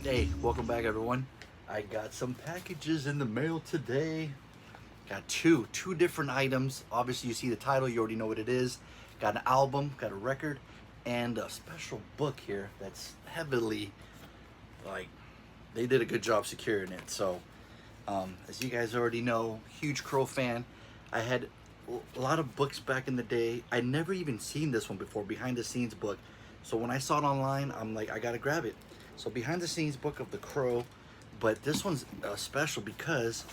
Hey, welcome back everyone. I got some packages in the mail today. Got two different items. Obviously you see the title, you already know what it is. Got an album, got a record, and a special book here that's heavily, like, they did a good job securing it. So, as you guys already know, huge Crow fan. I had a lot of books back in the day. I'd never even seen this one before, behind the scenes book. So when I saw it online, I'm like, I gotta grab it. So behind the scenes book of the Crow, but this one's special because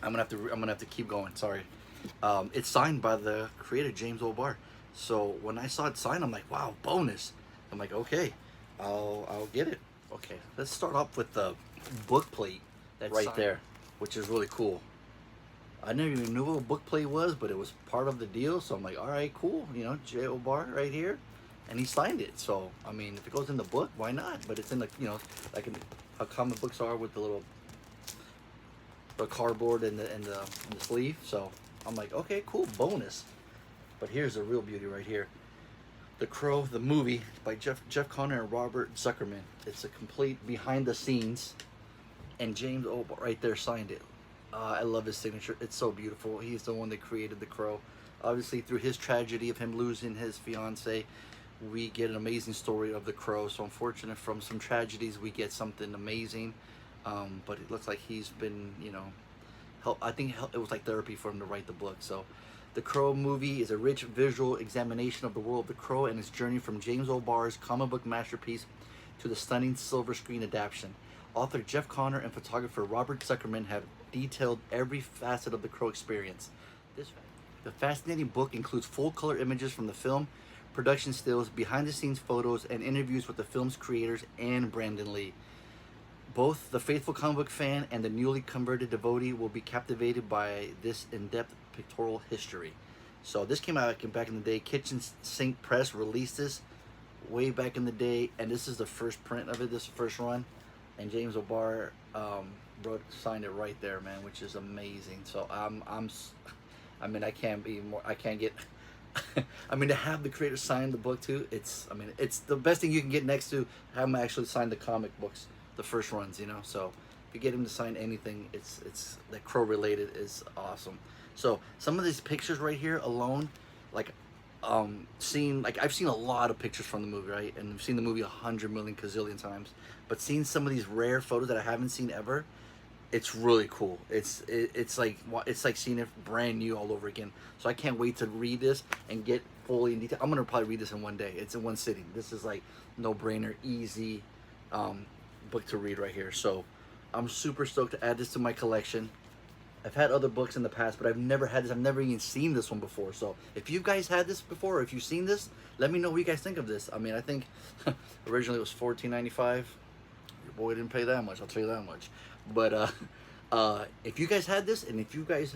I'm gonna have to keep going. Sorry, it's signed by the creator James O'Barr. So when I saw it signed, I'm like, wow, bonus. I'm like, okay, I'll get it. Okay, let's start off with the book plate that's right there, which is really cool. I never even knew what a book plate was, but it was part of the deal. So I'm like, all right, cool. You know, J. O. Bar right here, and he signed it. So I mean, if it goes in the book, why not? But it's in the, like how comic books are with the cardboard and the sleeve. So I'm like, okay, cool, bonus. But here's the real beauty right here. The Crow, the movie by Jeff Conner and Robert Zuckerman. It's a complete behind the scenes, and James O. right there signed it. I love his signature. It's so beautiful. He's the one that created the Crow. Obviously, through his tragedy of him losing his fiance, we get an amazing story of the Crow. So unfortunate, from some tragedies, we get something amazing. But it looks like he's been, help. I think it was like therapy for him to write the book. So, the Crow movie is a rich visual examination of the world of the Crow and its journey from James O'Barr's comic book masterpiece to the stunning silver screen adaptation. Author Jeff Conner and photographer Robert Zuckerman have detailed every facet of the Crow experience. The fascinating book includes full color images from the film, production stills, behind the scenes photos, and interviews with the film's creators and Brandon Lee. Both the faithful comic book fan and the newly converted devotee will be captivated by this in-depth pictorial history. So this came out back in the day. Kitchen Sink Press released this way back in the day, and this is the first print of it, this first run. And James O'Barr signed it right there, man, which is amazing. So I mean, I can't be more. I can't get. I mean, to have the creator sign the book too, I mean, it's the best thing you can get next to have him actually sign the comic books, the first runs, So if you get him to sign anything, it's that Crow related is awesome. So some of these pictures right here alone, like, seen, like, I've seen a lot of pictures from the movie, right, and I've seen the movie 100 million gazillion times, but seeing some of these rare photos that I haven't seen ever, it's really cool. It's like seeing it brand new all over again. So I can't wait to read this and get fully in detail. I'm gonna probably read this in one day. It's in one sitting. This is like no brainer, easy book to read right here. So I'm super stoked to add this to my collection. I've had other books in the past, but I've never had this. I've never even seen this one before. So if you guys had this before, or if you've seen this, let me know what you guys think of this. I mean, I think originally it was $14.95. Your boy didn't pay that much. I'll tell you that much. But if you guys had this, and if you guys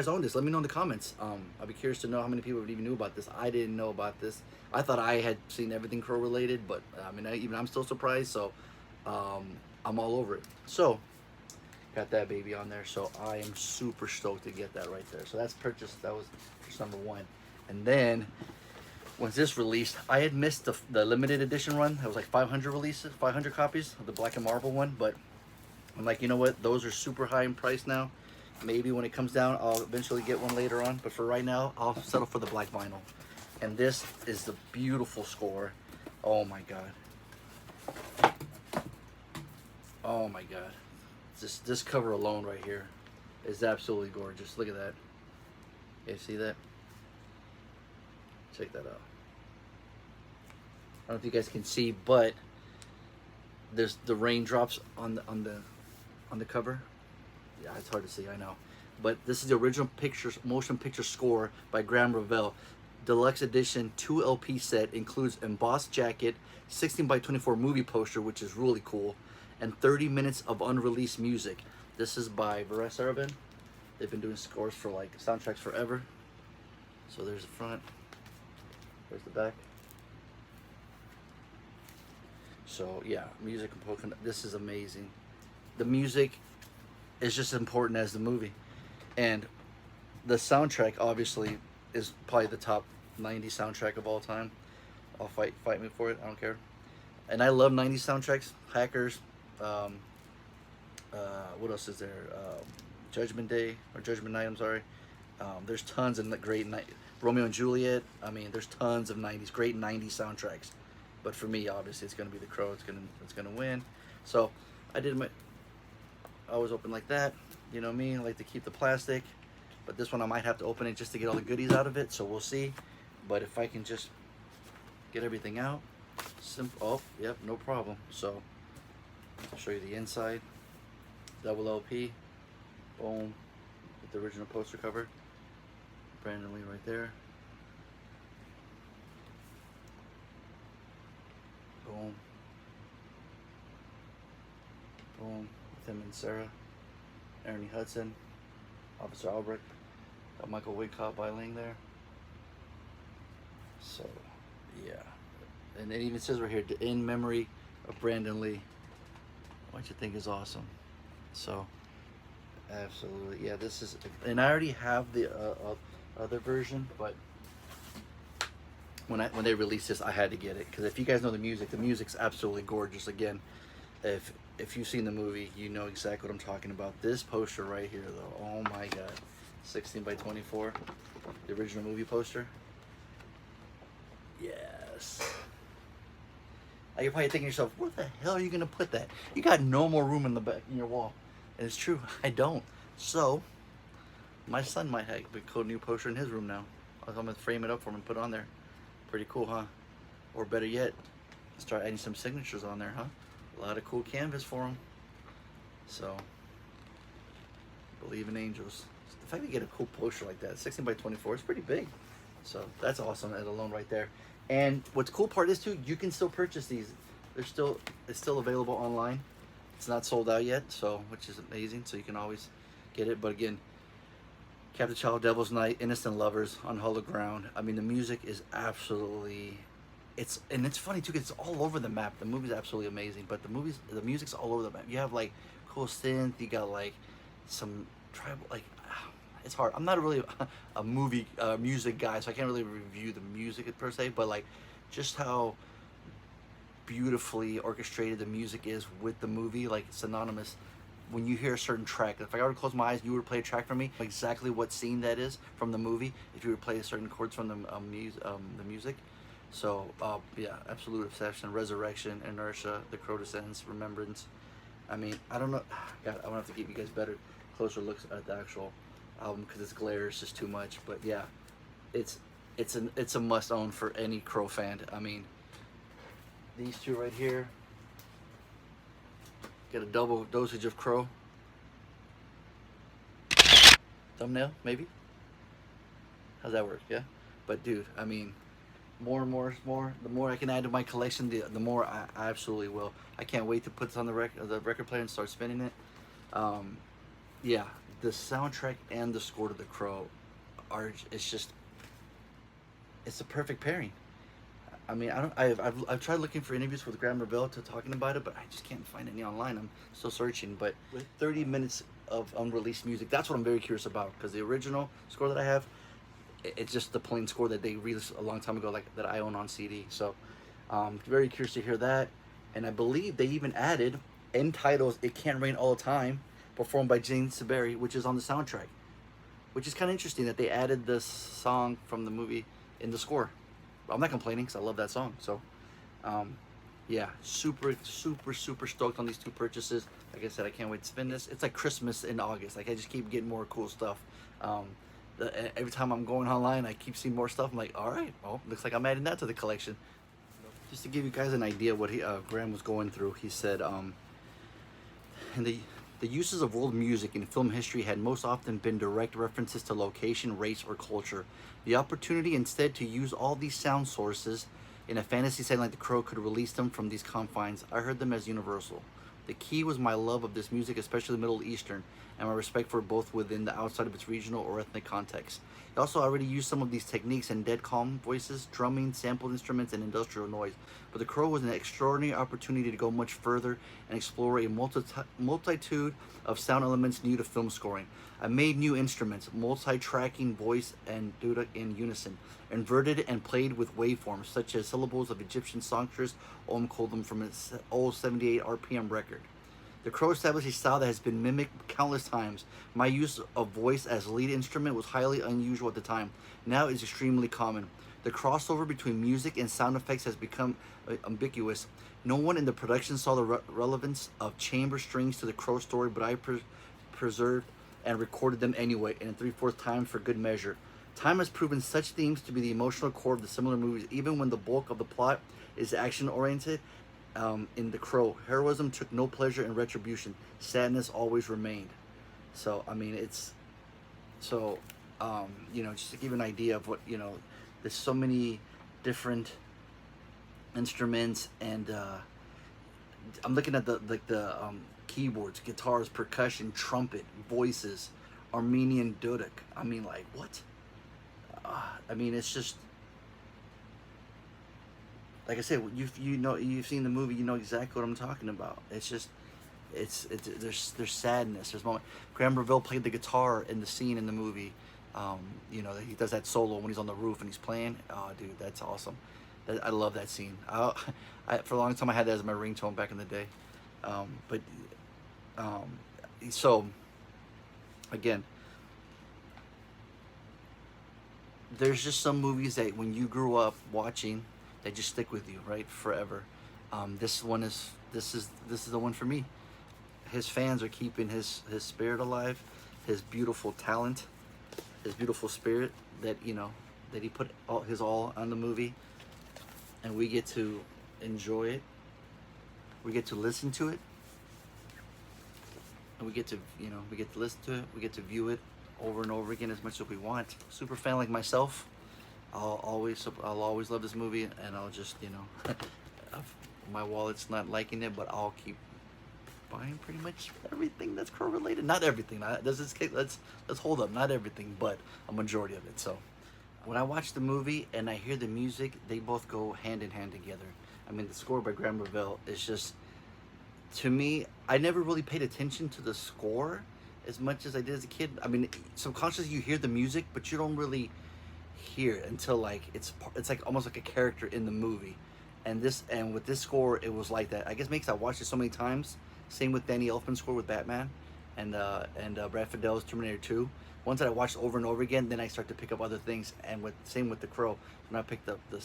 own this, let me know in the comments. I'll be curious to know how many people even knew about this. I didn't know about this. I thought I had seen everything Crow related, but I mean, I'm still surprised. So I'm all over it. So got that baby on there. So I am super stoked to get that right there. So that was purchase number one. And then once this released, I had missed the limited edition run. It was like 500 releases, 500 copies of the black and marble one, but I'm like, you know what? Those are super high in price now. Maybe when it comes down, I'll eventually get one later on. But for right now, I'll settle for the black vinyl. And this is the beautiful score. Oh my God. Oh my God. This cover alone right here is absolutely gorgeous. Look at that. You see that? Check that out. I don't know if you guys can see, but there's the raindrops on the cover. Yeah, it's hard to see, I know. But this is the original motion picture score by Graeme Revell. Deluxe edition 2 LP set includes embossed jacket, 16 by 24 movie poster, which is really cool, and 30 minutes of unreleased music. This is by Proyas. They've been doing scores for like soundtracks forever. So there's the front. There's the back. So yeah, music and this is amazing. The music is just as important as the movie, and the soundtrack obviously is probably the top 90 soundtrack of all time. I'll fight me for it. I don't care. And I love 90s soundtracks. Hackers. Um, what else is there? Judgment Day or Judgment Night. I'm sorry. There's tons of great night. Romeo and Juliet. I mean, there's tons of 90s great 90s soundtracks. But for me, obviously, it's gonna be The Crow. It's gonna win. So I did my. I always open like that. You know me. I like to keep the plastic. But this one I might have to open it just to get all the goodies out of it. So we'll see. But if I can just get everything out, simple. Oh, yep, no problem. So I'll show you the inside. Double LP. Boom. With the original poster cover. Brandon Lee right there. Boom. Boom. With him and Sarah. Ernie Hudson. Officer Albrecht. Got Michael Wigcott violin there. So, yeah. And it even says right here, in memory of Brandon Lee. What you think is awesome. So, absolutely. Yeah, this is, and I already have the other version, but when they released this, I had to get it. Because if you guys know the music's absolutely gorgeous. Again, if you've seen the movie, you know exactly what I'm talking about. This poster right here, though, oh my God. 16 by 24, the original movie poster. Yes. You're probably thinking to yourself, where the hell are you gonna put that? You got no more room in the back in your wall. And it's true, I don't. So my son might have a cool new poster in his room now. I'm gonna frame it up for him and put it on there. Pretty cool, huh? Or better yet, start adding some signatures on there, huh? A lot of cool canvas for him. So, believe in angels. The fact that you get a cool poster like that, 16 by 24, it's pretty big. So that's awesome, that alone right there. And what's cool part is too, you can still purchase these. It's still available online. It's not sold out yet, so which is amazing. So you can always get it. But again, Captain Child, Devil's Night, Innocent Lovers, Unhallowed Ground. I mean, the music is absolutely, it's funny too, 'cause it's all over the map. The movie's absolutely amazing, but the music's all over the map. You have like cool synth, you got like some tribal, like, it's hard. I'm not really a movie music guy, so I can't really review the music per se, but like just how beautifully orchestrated the music is with the movie, like synonymous. When you hear a certain track, if I were to close my eyes, you were to play a track for me, exactly what scene that is from the movie. If you were to play certain chords from the music. So yeah, Absolute Obsession, Resurrection, Inertia, The Crow Descends, Remembrance. I mean, I don't know. God, I want to have to give you guys closer looks at the actual album because its glare is just too much. But yeah, it's a must own for any Crow fan. I mean, these two right here get a double dosage of Crow. Thumbnail maybe. How's that work? Yeah. But dude, I mean, more. The more I can add to my collection, the more I absolutely will. I can't wait to put this on the record player and start spinning it. Yeah, the soundtrack and the score to The Crow it's a perfect pairing. I mean, I've tried looking for interviews with Graeme Revell talking about it, but I just can't find any online. I'm still searching. But with 30 minutes of unreleased music, that's what I'm very curious about, because the original score that I have, it's just the plain score that they released a long time ago, like that I own on CD. So very curious to hear that. And I believe they even added end titles, It Can't Rain All the Time, performed by Jane Siberry, which is on the soundtrack, which is kind of interesting that they added this song from the movie in the score. I'm not complaining because I love that song. So yeah, super stoked on these two purchases. Like I said, I can't wait to spin this. It's like Christmas in August. Like, I just keep getting more cool stuff. Every time I'm going online, I keep seeing more stuff. I'm like, all right, well, looks like I'm adding that to the collection. Just to give you guys an idea what Graeme was going through, he said, in the uses of world music in film history had most often been direct references to location, race, or culture. The opportunity instead to use all these sound sources in a fantasy setting like The Crow could release them from these confines. I heard them as universal. The key was my love of this music, especially Middle Eastern, and my respect for both within the outside of its regional or ethnic context. He also already used some of these techniques in dead calm voices, drumming, sampled instruments, and industrial noise. But The Crow was an extraordinary opportunity to go much further and explore a multitude of sound elements new to film scoring. I made new instruments, multi-tracking voice and duduk in unison, inverted and played with waveforms such as syllables of Egyptian songstress Om Koldum from its old 78 RPM record. The Crow established a style that has been mimicked countless times. My use of voice as lead instrument was highly unusual at the time. Now it is extremely common. The crossover between music and sound effects has become ubiquitous. No one in the production saw the relevance of chamber strings to the Crow story, but I preserved and recorded them anyway, and in 3/4 time for good measure. Time has proven such themes to be the emotional core of the similar movies, even when the bulk of the plot is action-oriented. In The Crow, heroism took no pleasure in retribution. Sadness always remained. So, I mean, it's... So, just to give you an idea of what, there's so many different instruments, and I'm looking at the keyboards, guitars, percussion, trumpet, voices, Armenian duduk. I mean, like, what? It's just, like I said, you've seen the movie, you know exactly what I'm talking about. It's just, there's sadness. There's moment. Graeme Revell played the guitar in the scene in the movie. He does that solo when he's on the roof and he's playing. Oh, dude, that's awesome. I love that scene. For a long time, I had that as my ringtone back in the day. So, again, there's just some movies that when you grew up watching, they just stick with you, right, forever. This is the one for me. His fans are keeping his spirit alive, his beautiful talent, his beautiful spirit that he put his all on the movie, and we get to enjoy it. We get to listen to it, and we get to listen to it. We get to view it over and over again as much as we want. Super fan like myself, I'll always love this movie, and I'll just my wallet's not liking it, but I'll keep buying pretty much everything that's Crow related. Not everything. Let's hold up. Not everything, but a majority of it. So when I watch the movie and I hear the music, they both go hand in hand together. I mean, the score by Graeme Revell is just, to me, I never really paid attention to the score as much as I did as a kid. I mean, subconsciously you hear the music, but you don't really hear it until like it's like almost like a character in the movie. And with this score, it was like that. I guess makes I watched it so many times. Same with Danny Elfman's score with Batman, and Brad Fiddel's Terminator 2. Once that I watched over and over again, then I start to pick up other things. And same with The Crow. When I picked up the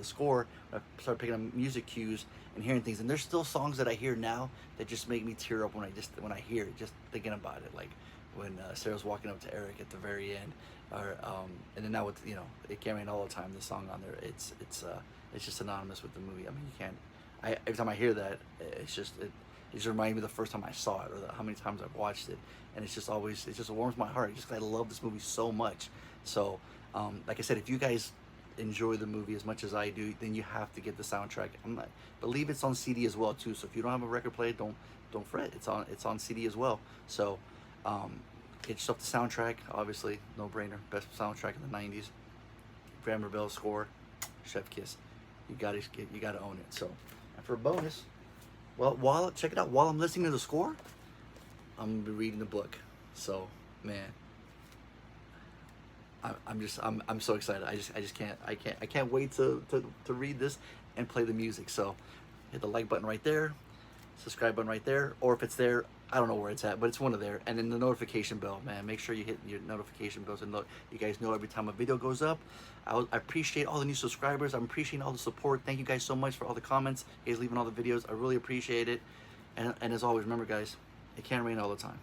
score, I started picking up music cues and hearing things. And there's still songs that I hear now that just make me tear up when I hear it, just thinking about it. Like when Sarah's walking up to Eric at the very end, or and then now with It Can't Rain All the Time, the song on there, it's just synonymous with the movie. I mean, you can't. Every time I hear that, it just reminds me of the first time I saw it, or how many times I've watched it, and it just warms my heart. Just 'cause I love this movie so much. So, like I said, if you guys enjoy the movie as much as I do, then you have to get the soundtrack. Believe it's on CD as well too. So if you don't have a record player, don't fret. It's on CD as well. So, get yourself the soundtrack. Obviously, no brainer. Best soundtrack in the '90s. Graeme Revell score, chef kiss. You gotta own it. So, and for a bonus. Well, check it out. While I'm listening to the score, I'm gonna be reading the book. So, man, I'm so excited. I can't wait to read this and play the music. So, hit the like button right there, subscribe button right there, or if it's there, I don't know where it's at, but it's one of there. And then the notification bell, man. Make sure you hit your notification bells and you guys know every time a video goes up. I appreciate all the new subscribers. I'm appreciating all the support. Thank you guys so much for all the comments. You guys leaving all the videos. I really appreciate it. And as always, remember guys, it can't rain all the time.